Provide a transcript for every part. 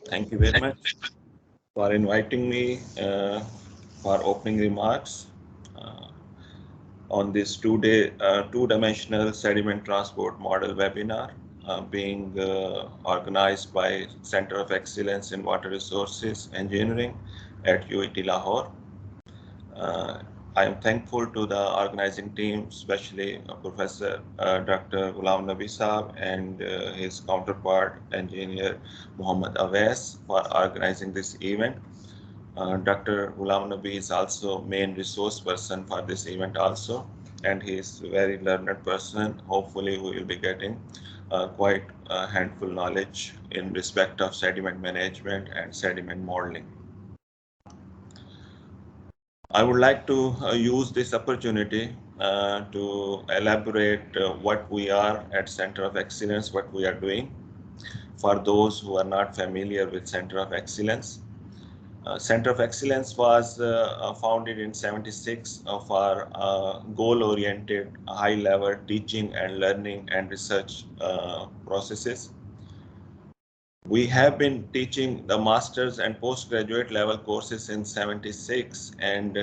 Thank you very much for inviting me for opening remarks uh, on this two-dimensional sediment transport model webinar being organized by Center of Excellence in Water Resources Engineering at UET Lahore. Uh, I am thankful to the organizing team, especially Professor Dr. Ghulam Nabi Saab and his counterpart, Engineer Muhammad Awais, for organizing this event. Dr. Ghulam Nabi is also main resource person for this event also, and he is a very learned person. Hopefully, we will be getting quite a handful knowledge in respect of sediment management and sediment modeling. I would like to use this opportunity to elaborate what we are at Center of Excellence, what we are doing. For those who are not familiar with Center of Excellence, Center of Excellence was founded in '76 for goal-oriented, high-level teaching and learning and research processes. We have been teaching the master's and postgraduate level courses since '76, and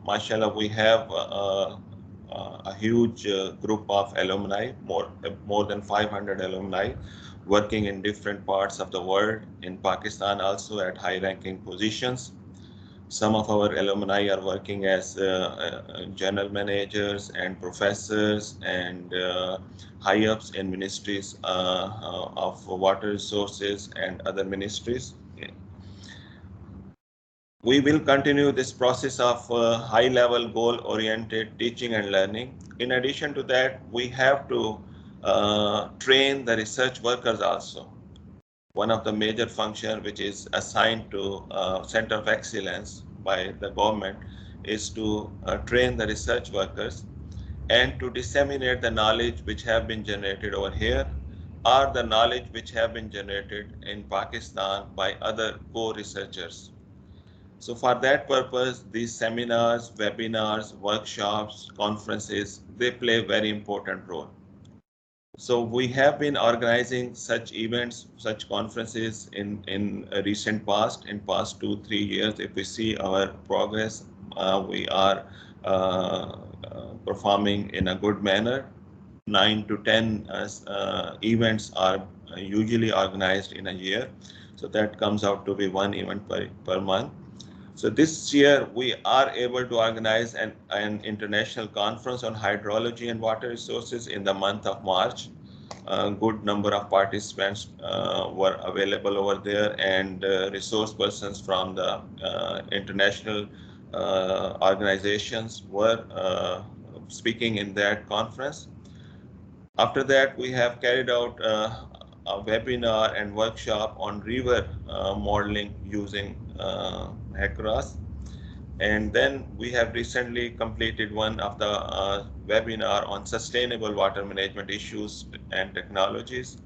mashallah, we have a huge group of alumni, more than 500 alumni, working in different parts of the world, in Pakistan also at high-ranking positions. Some of our alumni are working as general managers and professors and high-ups in ministries of water resources and other ministries. We will continue this process of high-level goal-oriented teaching and learning. In addition to that, we have to train the research workers also. One of the major functions which is assigned to Center of Excellence by the government is to train the research workers and to disseminate the knowledge which have been generated over here or the knowledge which have been generated in Pakistan by other co-researchers. So for that purpose, these seminars, webinars, workshops, conferences, they play a very important role. So we have been organizing such events, such conferences in recent past, in past 2-3 years. If we see our progress, we are performing in a good manner. 9 to 10 events are usually organized in a year. So that comes out to be one event per month. So this year we are able to organize an international conference on hydrology and water resources in the month of March. A good number of participants were available over there, and resource persons from the international organizations were speaking in that conference. After that, we have carried out a webinar and workshop on river modeling using HEC-RAS. And then we have recently completed one of the webinar on sustainable water management issues and technologies.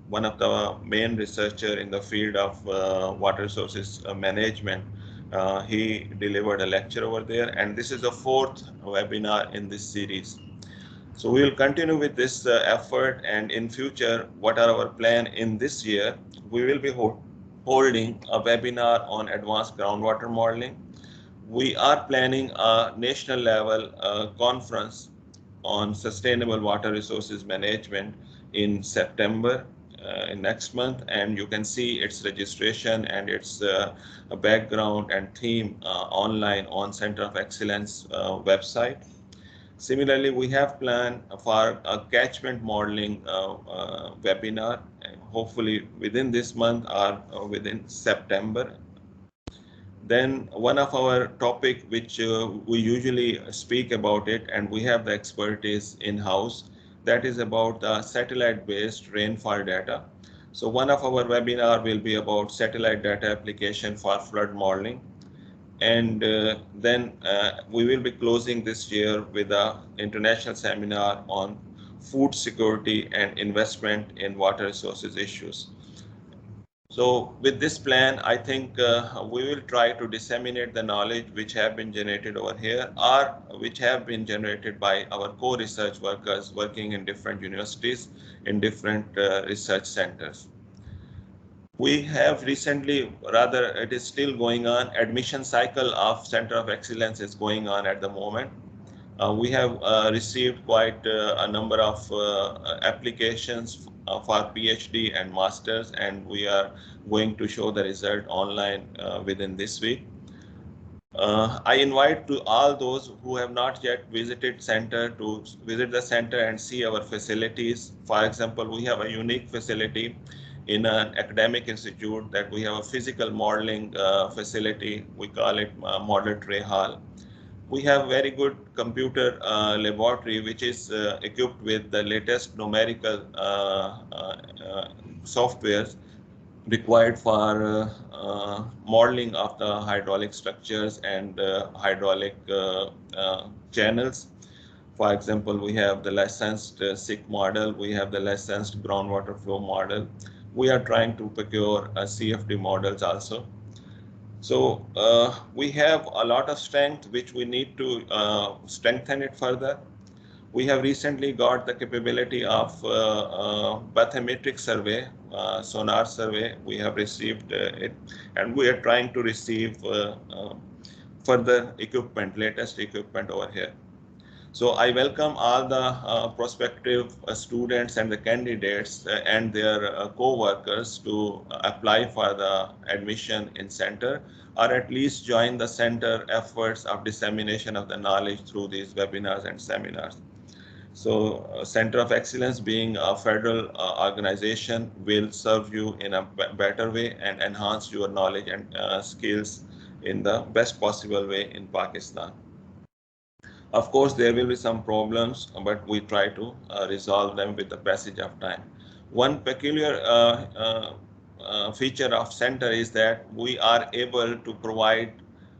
One of the main researcher in the field of water resources management, he delivered a lecture over there, and this is the fourth webinar in this series. So we will continue with this effort, and in future, what are our plan in this year? We will be holding a webinar on advanced groundwater modeling. We are planning a national level conference on sustainable water resources management in September in next month, and you can see its registration and its background and theme online on Center of Excellence website. Similarly, we have planned for a catchment modeling webinar, hopefully within this month or within September. Then one of our topic which we usually speak about it, and we have the expertise in-house, that is about the satellite-based rainfall data. So one of our webinar will be about satellite data application for flood modeling. And then we will be closing this year with an international seminar on food security and investment in water resources issues. So with this plan, I think we will try to disseminate the knowledge which have been generated over here or which have been generated by our co-research workers working in different universities, in different research centers. We have recently, rather it is still going on, admission cycle of Center of Excellence is going on at the moment. We have received quite a number of applications for PhD and masters, and we are going to show the result online within this week. I invite to all those who have not yet visited center to visit the center and see our facilities. For example, we have a unique facility in an academic institute that we have a physical modeling facility. We call it Model Tray Hall. We have very good computer laboratory which is equipped with the latest numerical softwares required for modeling of the hydraulic structures and hydraulic channels. For example, we have the licensed SIC model, we have the licensed groundwater flow model. We are trying to procure CFD models also. So we have a lot of strength which we need to strengthen it further. We have recently got the capability of bathymetric survey, sonar survey. We have received it, and we are trying to receive further equipment, latest equipment over here. So I welcome all the prospective students and the candidates and their co-workers to apply for the admission in center, or at least join the center efforts of dissemination of the knowledge through these webinars and seminars. So Center of Excellence, being a federal organization, will serve you in a better way and enhance your knowledge and skills in the best possible way in Pakistan. Of course, there will be some problems, but we try to resolve them with the passage of time. One peculiar feature of center is that we are able to provide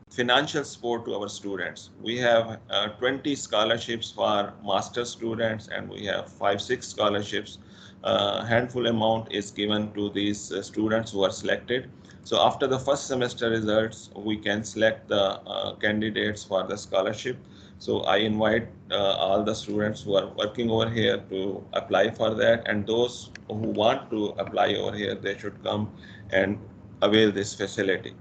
financial support to our students. We have 20 scholarships for master students, and we have 5-6 scholarships. Handful amount is given to these students who are selected. So after the first semester results, we can select the candidates for the scholarship. So I invite all the students who are working over here to apply for that, and those who want to apply over here, they should come and avail this facility.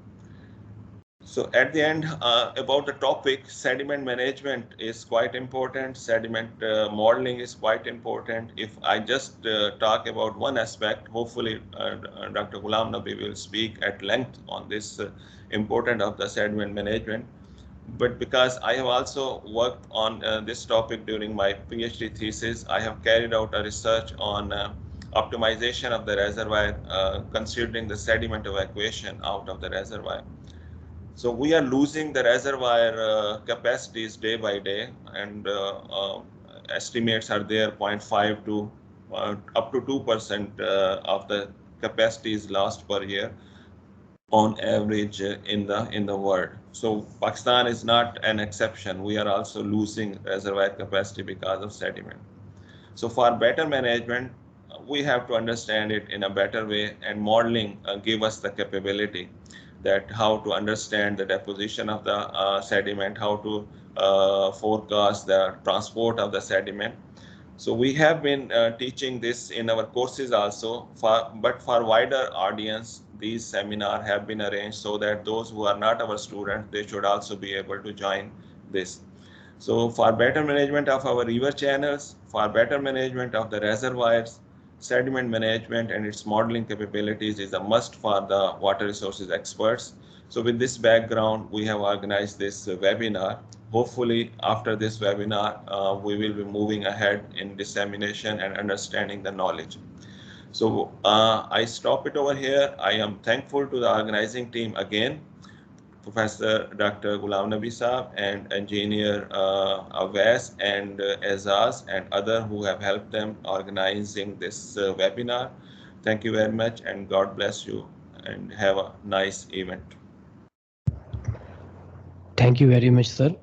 So at the end, about the topic, sediment management is quite important. Sediment modeling is quite important. If I just talk about one aspect, hopefully Dr. Ghulam Nabi will speak at length on this importance of the sediment management. But because I have also worked on this topic during my PhD thesis, I have carried out a research on optimization of the reservoir, considering the sediment evacuation out of the reservoir. So we are losing the reservoir capacities day by day, and estimates are there 0.5 to up to 2% of the capacity is lost per year on average in the world. So Pakistan is not an exception. We are also losing reservoir capacity because of sediment. So for better management, we have to understand it in a better way, and modeling give us the capability that how to understand the deposition of the sediment, how to forecast the transport of the sediment. So we have been teaching this in our courses also, but for wider audience, these seminars have been arranged so that those who are not our students, they should also be able to join this. So for better management of our river channels, for better management of the reservoirs, sediment management and its modeling capabilities is a must for the water resources experts. So with this background, we have organized this webinar. Hopefully, after this webinar, we will be moving ahead in dissemination and understanding the knowledge. So I stop it over here. I am thankful to the organizing team again, Professor Dr. Ghulam Nabi Saab and Engineer Awais and Azaz and other who have helped them organizing this webinar. Thank you very much, and God bless you, and have a nice event. Thank you very much, sir.